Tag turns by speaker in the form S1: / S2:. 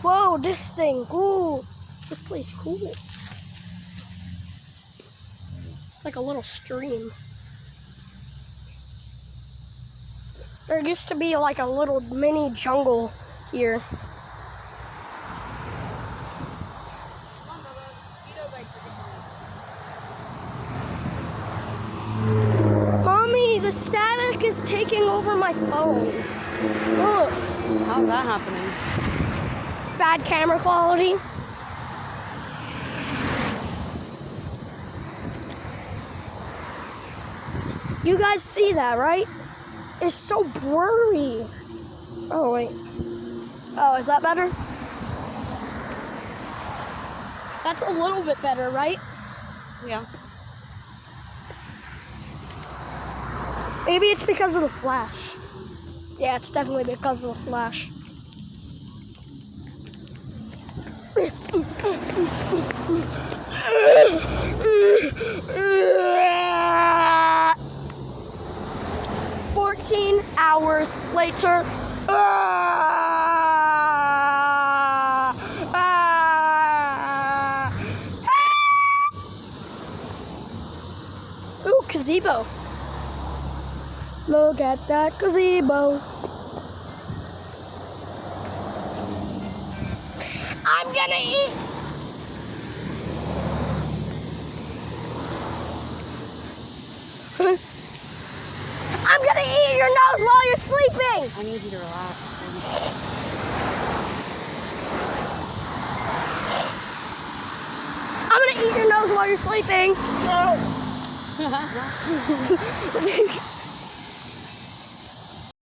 S1: Whoa, this thing, cool. This place, cool. It's like a little stream. There used to be like a little mini jungle here. Mommy, the static is taking over my phone. Look.
S2: How's that happening?
S1: Bad camera quality. You guys see that, right? It's so blurry. Oh, wait. Oh, is that better? That's a little bit better, right?
S2: Yeah.
S1: Maybe it's because of the flash. Yeah, it's definitely because of the flash. "14 hours later." Ooh, gazebo. Look at that gazebo. I'm gonna eat. I'm gonna eat your nose while you're sleeping.
S2: I need you to relax.
S1: I'm gonna eat your nose while you're sleeping.